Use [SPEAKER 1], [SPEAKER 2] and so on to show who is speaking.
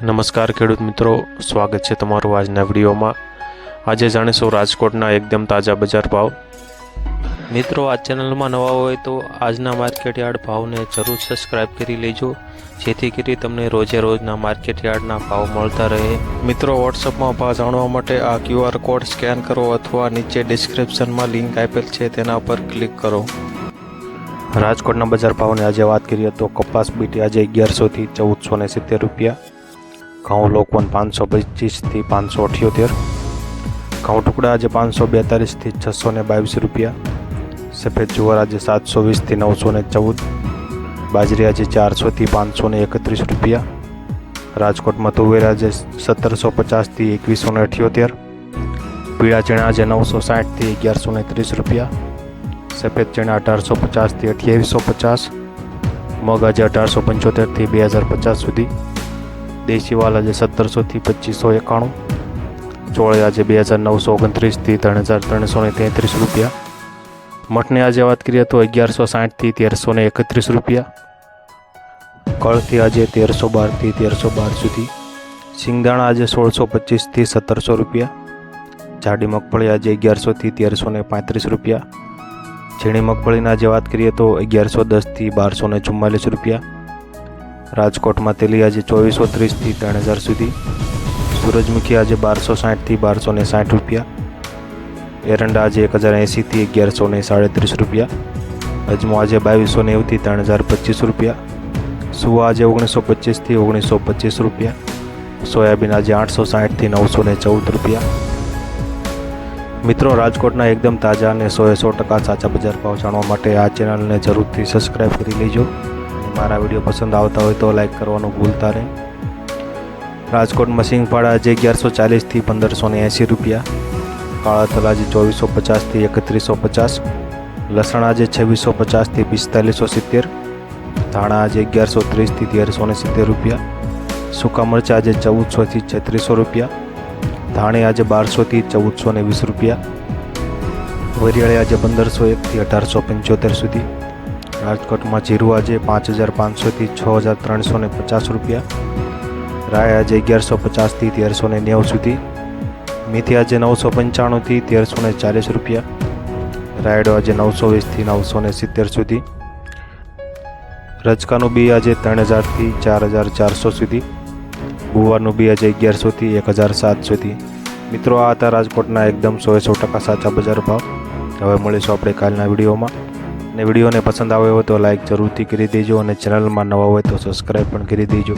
[SPEAKER 1] નમસ્કાર ખેડૂત મિત્રો, સ્વાગત છે તમારું આજના વિડીયોમાં। આજે જાણીશું રાજકોટના એકદમ તાજા બજાર ભાવ। મિત્રો, આ ચેનલમાં નવા હોય તો આજના માર્કેટ યાર્ડ ભાવને જરૂર સબસ્ક્રાઇબ કરી લેજો, જેથી કરી તમને રોજે રોજના માર્કેટ યાર્ડના ભાવ મળતા રહે। મિત્રો, વોટ્સઅપમાં ભાવ જાણવા માટે આ QR કોડ સ્કેન કરો અથવા નીચે ડિસ્ક્રિપ્શનમાં લિંક આપેલ છે તેના પર ક્લિક કરો। રાજકોટના બજાર ભાવની આજે વાત કરીએ તો કપાસ બીટી આજે 1100 થી 1470 રૂપિયા, ઘઉં લોકવન 525 થી 578, ઘઉં ટુકડા આજે 542 થી 622 રૂપિયા, સફેદ જુવાર આજે 720 થી 914, બાજરી આજે 400 થી 531 રૂપિયા, રાજકોટમાં તુવેર આજે 1750 થી 2178, પીળા ચણા આજે 960 થી 1130 રૂપિયા, સફેદ ચણા 1850 થી 2850, મગ આજે 1875 થી 2050 સુધી, દેશી વાલ આજે 1700 થી 2591, ચોળી આજે 2929 થી 3333 રૂપિયા, મઠની આજે વાત કરીએ તો 1160 થી 1331 રૂપિયા, કળથી આજે 1312 થી 1312 સુધી, સિંગદાણા આજે 1625 થી 1700 રૂપિયા, જાડી મગફળી આજે 1100 થી 1335 રૂપિયા, ઝીણી મગફળીના આજે વાત કરીએ તો 1110 થી 1244 રૂપિયા, રાજકોટમાં તેલી આજે 2430 થી 3000 સુધી, સૂરજમુખી આજે 1260 થી 1260 રૂપિયા, એરંડા આજે 1080 થી 1137 રૂપિયા, અજમો આજે 2290 થી 3025 રૂપિયા, સુવા આજે 1925 થી 1925 રૂપિયા, સોયાબીન આજે 860 થી 914 રૂપિયા। મિત્રો, રાજકોટના એકદમ તાજા અને 100% સાચા બજાર ભાવ જાણવા માટે આ ચેનલને જરૂરથી સબસ્ક્રાઇબ કરી લેજો। મારા વિડીયો પસંદ આવતા હોય તો લાઈક કરવાનું ભૂલતા નહીં। રાજકોટમાં સિંગફાળા આજે 1140 થી 1580 રૂપિયા, કાળા તલ આજે 2450 થી 3150, લસણ આજે 2650 થી 4570, ધાણા આજે 1130 થી 1370 રૂપિયા, સૂકા મરચાં આજે 1400 થી 3600 રૂપિયા, ધાણી આજે 1200 થી 1420 રૂપિયા, વરિયાળી આજે 1501 થી 1875 સુધી, રાજકોટમાં જીરું આજે 5500 થી 6350 રૂપિયા, રાય આજે 1150 થી 1390 સુધી, મેથી આજે 995 થી 1340 રૂપિયા, રાયડો આજે 920 થી 970 સુધી, રજકાનું બી આજે 3000 થી 4400 સુધી, ગુવારનું બી આજે 1100 થી 1007 સુધી। મિત્રો, આ હતા રાજકોટના એકદમ 100% સાચા બજાર ભાવ। હવે મળીશું આપણે કાલના વિડીયોમાં, અને વિડીયોને પસંદ આવ્યો હોય તો લાઈક જરૂરથી કરી દેજો, અને ચેનલમાં નવા હોય તો સબસ્ક્રાઈબ પણ કરી દેજો।